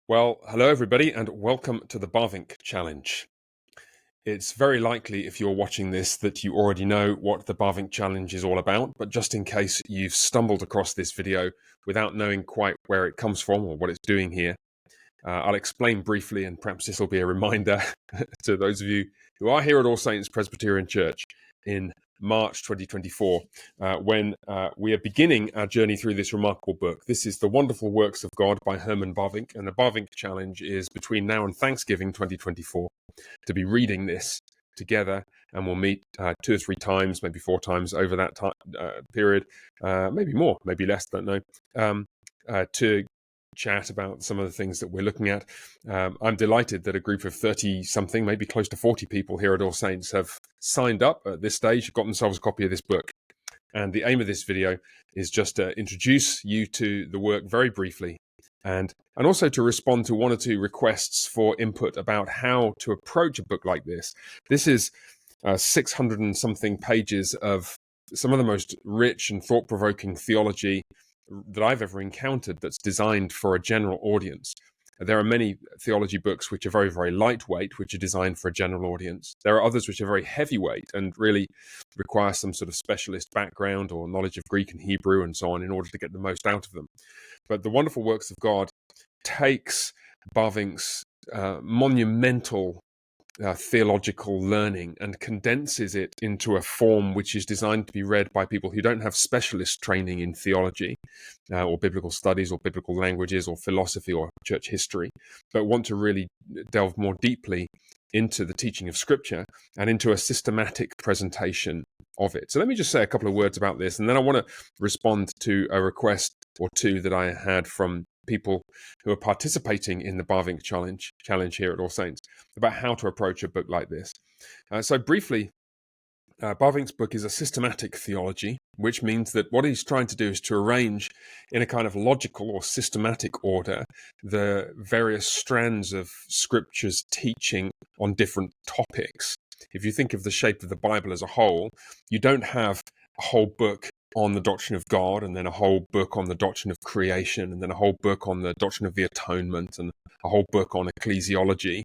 Well, hello everybody, and welcome to the Bavinck Challenge. It's very likely, if you're watching this, that you already know what the Bavinck Challenge is all about, but just in case you've stumbled across this video without knowing quite where it comes from or what it's doing here, I'll explain briefly, and perhaps this will be a reminder to those of you who are here at All Saints Presbyterian Church in March 2024, when we are beginning our journey through this remarkable book. This is The Wonderful Works of God by Herman Bavinck, and the Bavinck Challenge is between now and Thanksgiving 2024 to be reading this together, and we'll meet 2 or 3 times, maybe 4 times over that period, maybe more, maybe less, don't know, to chat about some of the things that we're looking at. I'm delighted that a group of 30-something, maybe close to 40 people here at All Saints have signed up at this stage, got themselves a copy of this book. And the aim of this video is just to introduce you to the work very briefly, and also to respond to 1 or 2 requests for input about how to approach a book like this. This is 600 and something pages of some of the most rich and thought-provoking theology that I've ever encountered that's designed for a general audience. There are many theology books which are very, very lightweight, which are designed for a general audience. There are others which are very heavyweight and really require some sort of specialist background or knowledge of Greek and Hebrew and so on in order to get the most out of them. But The Wonderful Works of God takes Bavinck's monumental theological learning and condenses it into a form which is designed to be read by people who don't have specialist training in theology or biblical studies or biblical languages or philosophy or church history, but want to really delve more deeply into the teaching of Scripture and into a systematic presentation of it. So let me just say a couple of words about this, and then I want to respond to a request or 2 that I had from people who are participating in the Bavinck challenge here at All Saints about how to approach a book like this. So briefly, Bavinck's book is a systematic theology, which means that what he's trying to do is to arrange in a kind of logical or systematic order the various strands of Scripture's teaching on different topics. If you think of the shape of the Bible as a whole, you don't have a whole book on the doctrine of God, and then a whole book on the doctrine of creation, and then a whole book on the doctrine of the atonement, and a whole book on ecclesiology.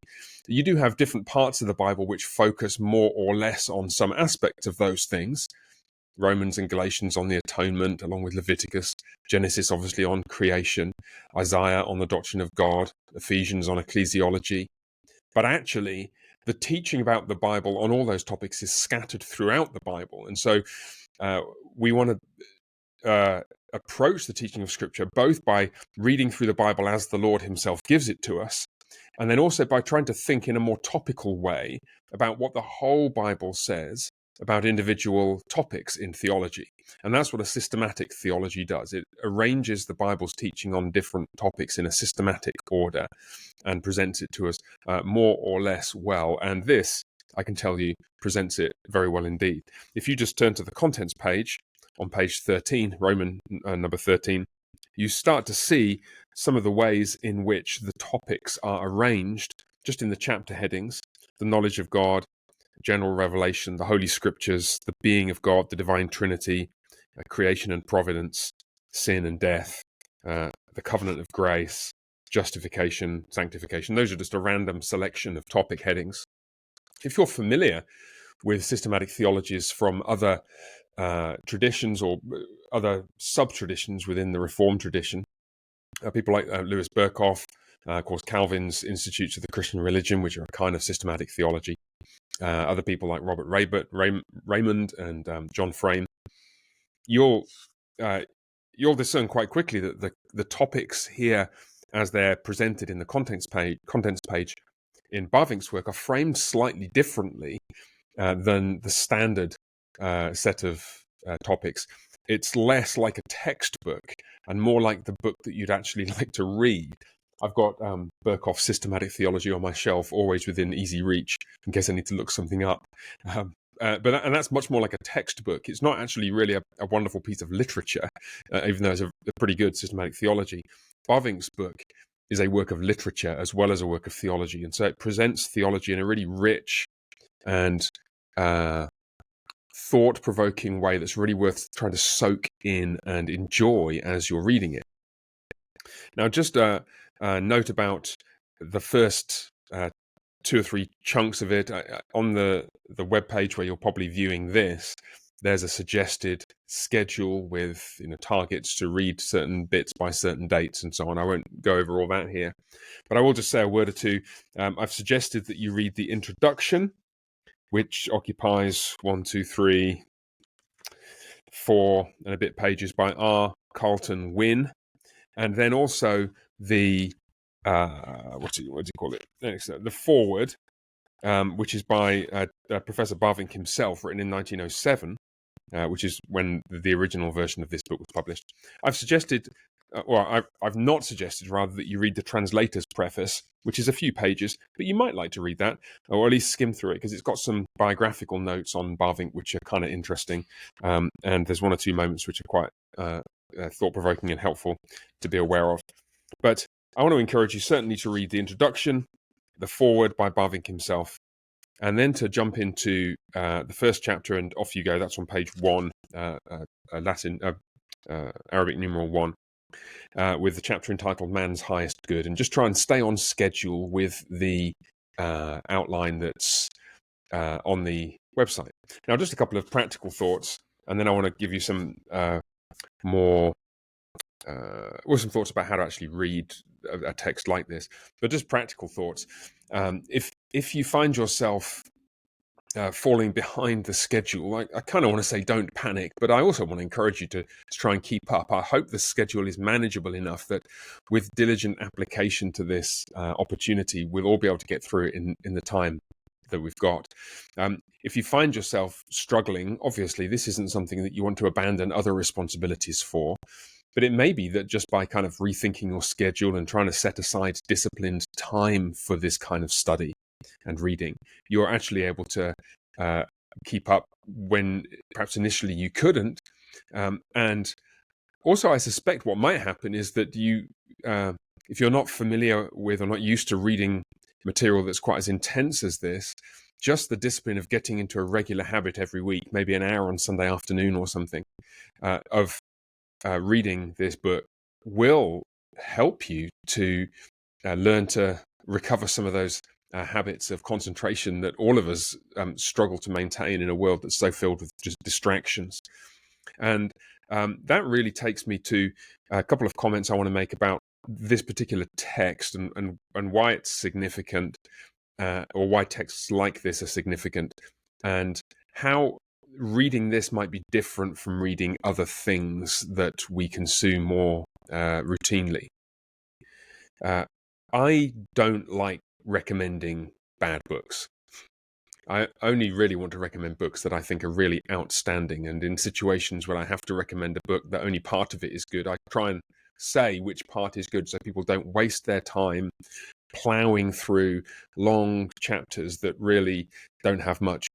You do have different parts of the Bible which focus more or less on some aspect of those things. Romans and Galatians on the atonement, along with Leviticus. Genesis, obviously, on creation. Isaiah on the doctrine of God. Ephesians on ecclesiology. But actually, the teaching about the Bible on all those topics is scattered throughout the Bible. And so we want to approach the teaching of Scripture both by reading through the Bible as the Lord himself gives it to us, and then also by trying to think in a more topical way about what the whole Bible says about individual topics in theology. And that's what a systematic theology does. It arranges the Bible's teaching on different topics in a systematic order and presents it to us more or less well. And this, I can tell you, presents it very well indeed. If you just turn to the contents page on page 13, Roman number 13, you start to see some of the ways in which the topics are arranged just in the chapter headings: the knowledge of God, general revelation, the Holy Scriptures, the being of God, the divine Trinity, creation and providence, sin and death, the covenant of grace, justification, sanctification. Those are just a random selection of topic headings. If you're familiar with systematic theologies from other traditions or other sub-traditions within the Reformed tradition, people like Louis Berkhoff, of course, Calvin's Institutes of the Christian Religion, which are a kind of systematic theology, other people like Robert Raymond and John Frame, you'll discern quite quickly that the topics here, as they're presented in the contents page in Bavinck's work, are framed slightly differently than the standard set of topics. It's less like a textbook and more like the book that you'd actually like to read. I've got Berkhoff's Systematic Theology on my shelf, always within easy reach, in case I need to look something up. But that's much more like a textbook. It's not actually really a wonderful piece of literature, even though it's a pretty good systematic theology. Bavinck's book is a work of literature as well as a work of theology, and so it presents theology in a really rich and thought-provoking way that's really worth trying to soak in and enjoy as you're reading it. Now, just note about the first 2 or 3 chunks of it. On the web page where you're probably viewing this, there's a suggested schedule with targets to read certain bits by certain dates and so on. I won't go over all that here, but I will just say a word or two. I've suggested that you read the introduction, which occupies 1, 2, 3, 4 and a bit pages by R. Carlton Wynne, and then also the what do you call it? The foreword, which is by Professor Bavinck himself, written in 1907, which is when the original version of this book was published. I've suggested, I've not suggested, rather, that you read the translator's preface, which is a few pages, but you might like to read that, or at least skim through it, because it's got some biographical notes on Bavinck, which are kind of interesting, and there's 1 or 2 moments which are quite thought-provoking and helpful to be aware of. But I want to encourage you certainly to read the introduction, the foreword by Bavinck himself, and then to jump into the first chapter, and off you go. That's on page 1, Latin, Arabic numeral 1, with the chapter entitled Man's Highest Good, and just try and stay on schedule with the outline that's on the website. Now, just a couple of practical thoughts, and then I want to give you some more some thoughts about how to actually read a text like this. But just practical thoughts. If you find yourself falling behind the schedule, I kind of want to say don't panic, but I also want to encourage you to try and keep up. I hope the schedule is manageable enough that with diligent application to this opportunity, we'll all be able to get through it in the time that we've got. If you find yourself struggling, obviously this isn't something that you want to abandon other responsibilities for, but it may be that just by kind of rethinking your schedule and trying to set aside disciplined time for this kind of study and reading, you're actually able to keep up when perhaps initially you couldn't. And also, I suspect what might happen is that you, if you're not familiar with or not used to reading material that's quite as intense as this, just the discipline of getting into a regular habit every week, maybe an hour on Sunday afternoon or something, of reading this book will help you to learn to recover some of those habits of concentration that all of us struggle to maintain in a world that's so filled with just distractions. And that really takes me to a couple of comments I want to make about this particular text and why it's significant, or why texts like this are significant, and how reading this might be different from reading other things that we consume more routinely. I don't like recommending bad books. I only really want to recommend books that I think are really outstanding, and in situations where I have to recommend a book that only part of it is good, I try and say which part is good so people don't waste their time plowing through long chapters that really don't have much,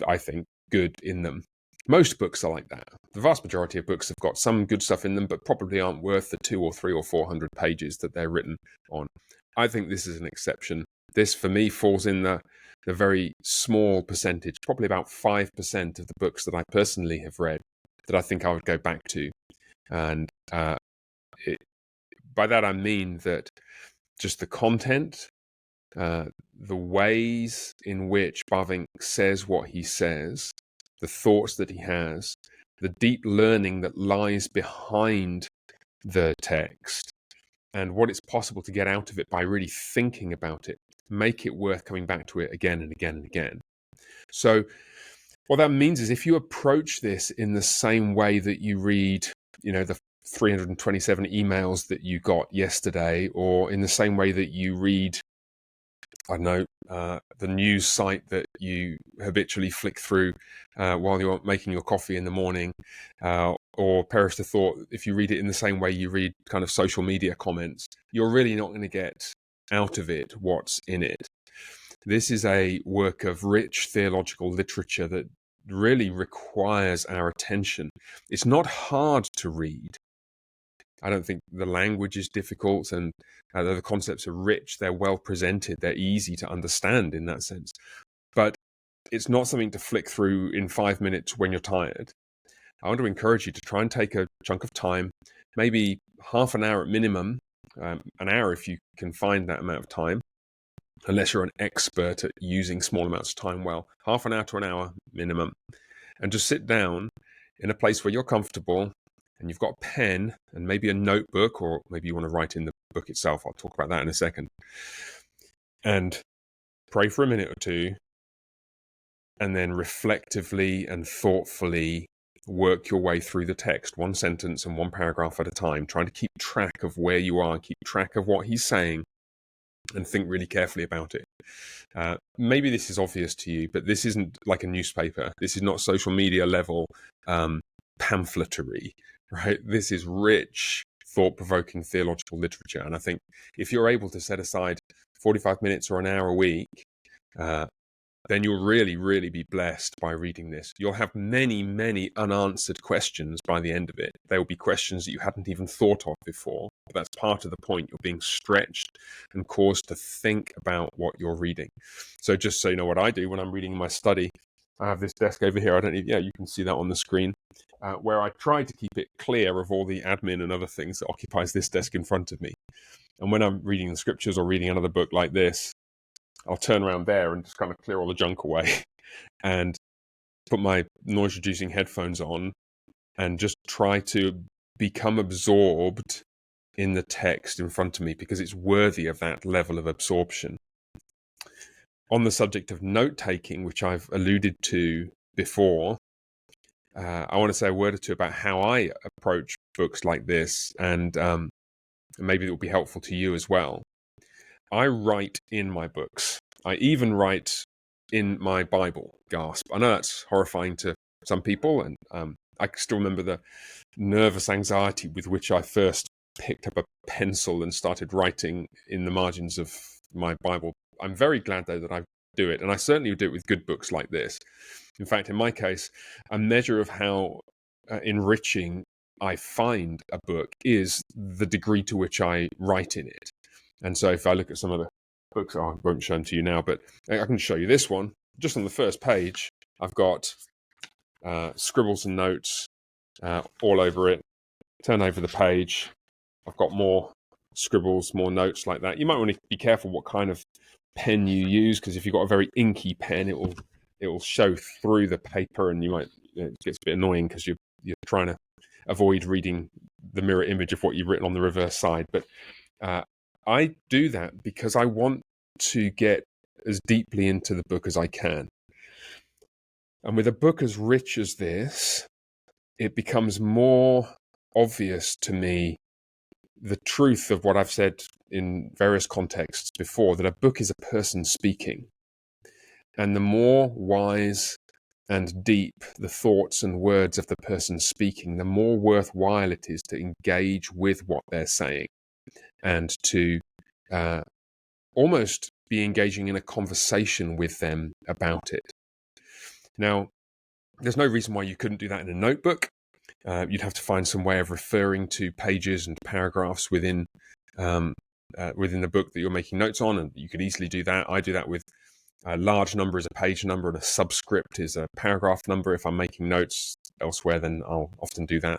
I think, good in them. Most books are like that. The vast majority of books have got some good stuff in them, but probably aren't worth the 200 or 300 or 400 pages that they're written on. I think this is an exception. This, for me, falls in the very small percentage, probably about 5% of the books that I personally have read that I think I would go back to. And by that I mean that just the content, the ways in which Bavinck says what he says, the thoughts that he has, the deep learning that lies behind the text, and what it's possible to get out of it by really thinking about it, make it worth coming back to it again and again and again. So what that means is if you approach this in the same way that you read, the 327 emails that you got yesterday, or in the same way that you read, I don't know, the news site that you habitually flick through while you're making your coffee in the morning, or perish the thought, if you read it in the same way you read kind of social media comments, you're really not going to get out of it what's in it. This is a work of rich theological literature that really requires our attention. It's not hard to read. I don't think the language is difficult, and the concepts are rich, they're well presented, they're easy to understand in that sense. But it's not something to flick through in 5 minutes when you're tired. I want to encourage you to try and take a chunk of time, maybe half an hour at minimum, an hour if you can find that amount of time, unless you're an expert at using small amounts of time well. Half an hour to an hour minimum. And just sit down in a place where you're comfortable and you've got a pen and maybe a notebook, or maybe you want to write in the book itself. I'll talk about that in a second. And pray for a minute or two, and then reflectively and thoughtfully work your way through the text, one sentence and one paragraph at a time, trying to keep track of where you are, keep track of what he's saying, and think really carefully about it. Maybe this is obvious to you, but this isn't like a newspaper. This is not social media level pamphletry, right? This is rich, thought-provoking theological literature. And I think if you're able to set aside 45 minutes or an hour a week, then you'll really, really be blessed by reading this. You'll have many, many unanswered questions by the end of it. There will be questions that you hadn't even thought of before. But that's part of the point. You're being stretched and caused to think about what you're reading. So just so you know what I do when I'm reading in my study, I have this desk over here. I don't need, you can see that on the screen, where I try to keep it clear of all the admin and other things that occupies this desk in front of me. And when I'm reading the scriptures or reading another book like this, I'll turn around there and just kind of clear all the junk away and put my noise-reducing headphones on and just try to become absorbed in the text in front of me, because it's worthy of that level of absorption. On the subject of note-taking, which I've alluded to before, I want to say a word or two about how I approach books like this, and maybe it will be helpful to you as well. I write in my books. I even write in my Bible. Gasp. I know that's horrifying to some people, and I still remember the nervous anxiety with which I first picked up a pencil and started writing in the margins of my Bible. I'm very glad, though, that I do it, and I certainly do it with good books like this. In fact, in my case, a measure of how enriching I find a book is the degree to which I write in it. And so if I look at some of the books, I won't show them to you now, but I can show you this one. Just on the first page, I've got scribbles and notes all over it. Turn over the page. I've got more scribbles, more notes like that. You might want to be careful what kind of pen you use, because if you've got a very inky pen, it will show through the paper, and it gets a bit annoying because you're trying to avoid reading the mirror image of what you've written on the reverse side. But I do that because I want to get as deeply into the book as I can. And with a book as rich as this, it becomes more obvious to me the truth of what I've said in various contexts before, that a book is a person speaking. And the more wise and deep the thoughts and words of the person speaking, the more worthwhile it is to engage with what they're saying, and to almost be engaging in a conversation with them about it. Now, there's no reason why you couldn't do that in a notebook. You'd have to find some way of referring to pages and paragraphs within the book that you're making notes on, and you could easily do that. I do that with a large number is a page number, and a subscript is a paragraph number. If I'm making notes elsewhere, then I'll often do that.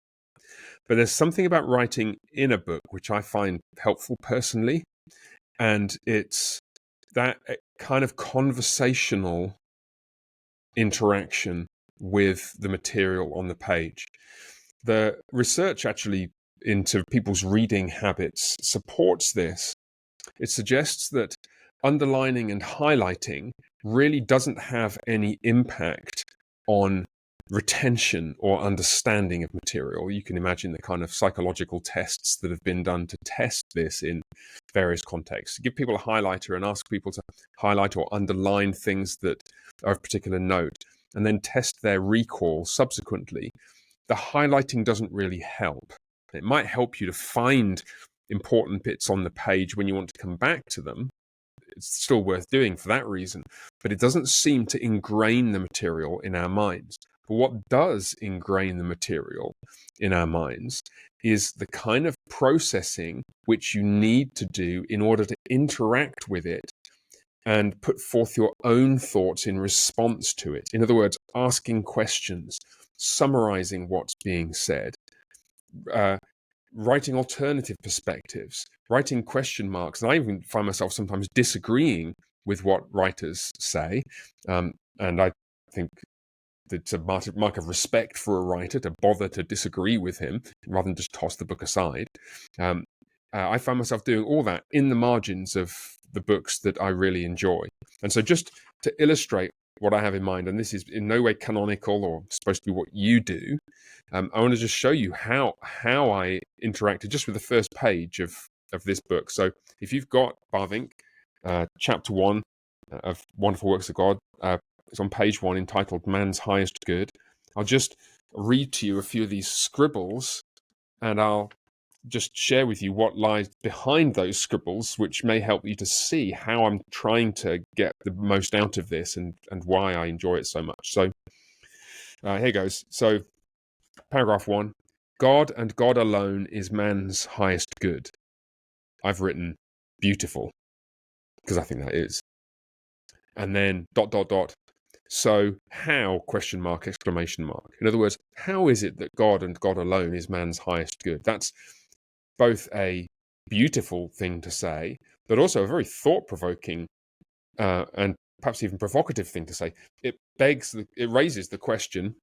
But there's something about writing in a book which I find helpful personally, and it's that kind of conversational interaction with the material on the page. The research actually into people's reading habits supports this. It suggests that underlining and highlighting really doesn't have any impact on retention or understanding of material. You can imagine the kind of psychological tests that have been done to test this in various contexts. Give people a highlighter and ask people to highlight or underline things that are of particular note, and then test their recall subsequently. The highlighting doesn't really help. It might help you to find important bits on the page when you want to come back to them. It's still worth doing for that reason, but it doesn't seem to ingrain the material in our minds. But what does ingrain the material in our minds is the kind of processing which you need to do in order to interact with it and put forth your own thoughts in response to it. In other words, asking questions, summarizing what's being said, writing alternative perspectives, writing question marks. And I even find myself sometimes disagreeing with what writers say. And I think it's a mark of respect for a writer to bother to disagree with him rather than just toss the book aside. I find myself doing all that in the margins of the books that I really enjoy. And so just to illustrate what I have in mind, and this is in no way canonical or supposed to be what you do, I want to just show you how I interacted just with the first page of this book. So if you've got Bavinck, chapter 1 of Wonderful Works of God, it's on page 1 entitled Man's Highest Good. I'll just read to you a few of these scribbles, and I'll just share with you what lies behind those scribbles, which may help you to see how I'm trying to get the most out of this and why I enjoy it so much. So here goes. So paragraph 1, God and God alone is man's highest good. I've written beautiful, because I think that is. And then ... So how ? Exclamation mark. In other words, how is it that God and God alone is man's highest good? That's both a beautiful thing to say, but also a very thought-provoking and perhaps even provocative thing to say. It raises the question,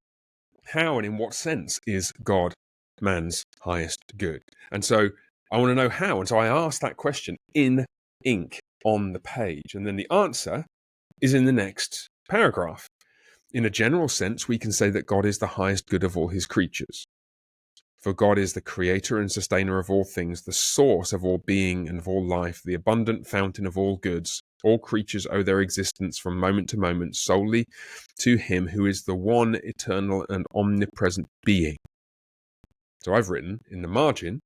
how and in what sense is God man's highest good? And so I want to know how. And so I asked that question in ink on the page. And then the answer is in the next paragraph. In a general sense, we can say that God is the highest good of all his creatures. For God is the creator and sustainer of all things, the source of all being and of all life, the abundant fountain of all goods. All creatures owe their existence from moment to moment solely to him who is the one eternal and omnipresent being. So I've written in the margin,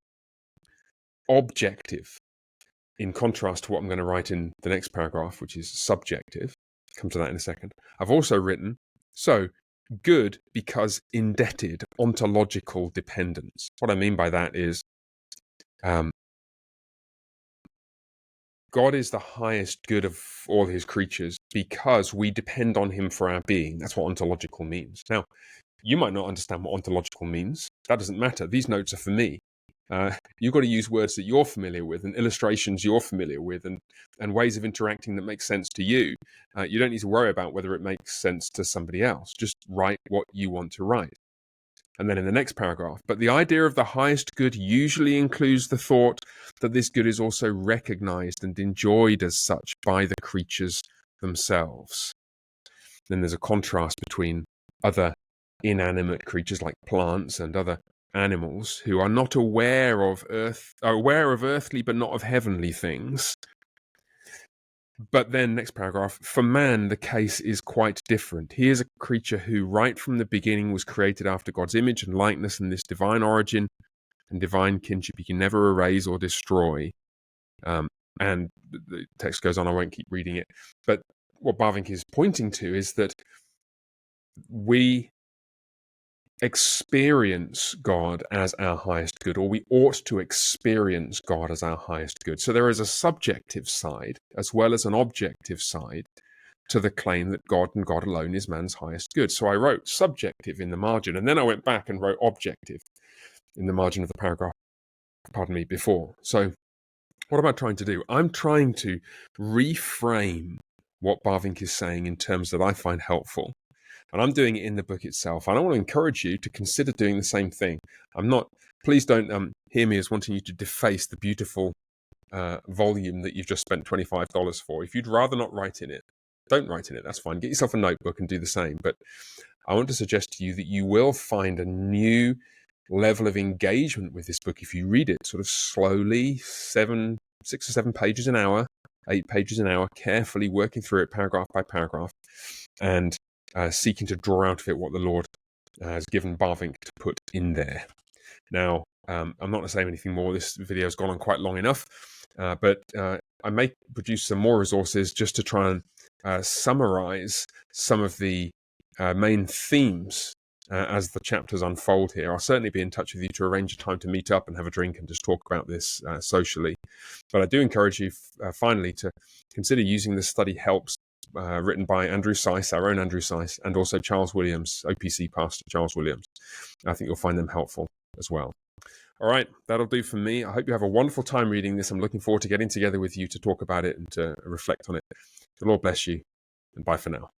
objective, in contrast to what I'm going to write in the next paragraph, which is subjective. I'll come to that in a second. I've also written, so good because indebted, ontological dependence. What I mean by that is God is the highest good of all his creatures because we depend on him for our being. That's what ontological means. Now, you might not understand what ontological means. That doesn't matter. These notes are for me. You've got to use words that you're familiar with and illustrations you're familiar with and ways of interacting that make sense to you. You don't need to worry about whether it makes sense to somebody else. Just write what you want to write. And then in the next paragraph, but the idea of the highest good usually includes the thought that this good is also recognized and enjoyed as such by the creatures themselves. Then there's a contrast between other inanimate creatures like plants and other animals who are not aware of earthly but not of heavenly things. But then, next paragraph, for man, the case is quite different. He is a creature who, right from the beginning, was created after God's image and likeness, and this divine origin and divine kinship he can never erase or destroy. And the text goes on, I won't keep reading it. But what Bavinck is pointing to is that we experience God as our highest good, or we ought to experience God as our highest good. So there is a subjective side as well as an objective side to the claim that God and God alone is man's highest good. So I wrote subjective in the margin, and then I went back and wrote objective in the margin of the paragraph, before. So what am I trying to do? I'm trying to reframe what Bavinck is saying in terms that I find helpful. And I'm doing it in the book itself. And I want to encourage you to consider doing the same thing. Please don't hear me as wanting you to deface the beautiful volume that you've just spent $25 for. If you'd rather not write in it, don't write in it. That's fine. Get yourself a notebook and do the same. But I want to suggest to you that you will find a new level of engagement with this book if you read it sort of slowly, 6 or 7 pages an hour, 8 pages an hour, carefully working through it paragraph by paragraph, and seeking to draw out of it what the Lord has given Bavinck to put in there. Now, I'm not going to say anything more. This video has gone on quite long enough, but I may produce some more resources just to try and summarize some of the main themes as the chapters unfold here. I'll certainly be in touch with you to arrange a time to meet up and have a drink and just talk about this socially. But I do encourage you finally to consider using the study helps written by Andrew Seiss, our own Andrew Seiss, and also Charles Williams, OPC pastor Charles Williams. I think you'll find them helpful as well. All right, that'll do for me. I hope you have a wonderful time reading this. I'm looking forward to getting together with you to talk about it and to reflect on it. The Lord bless you, and bye for now.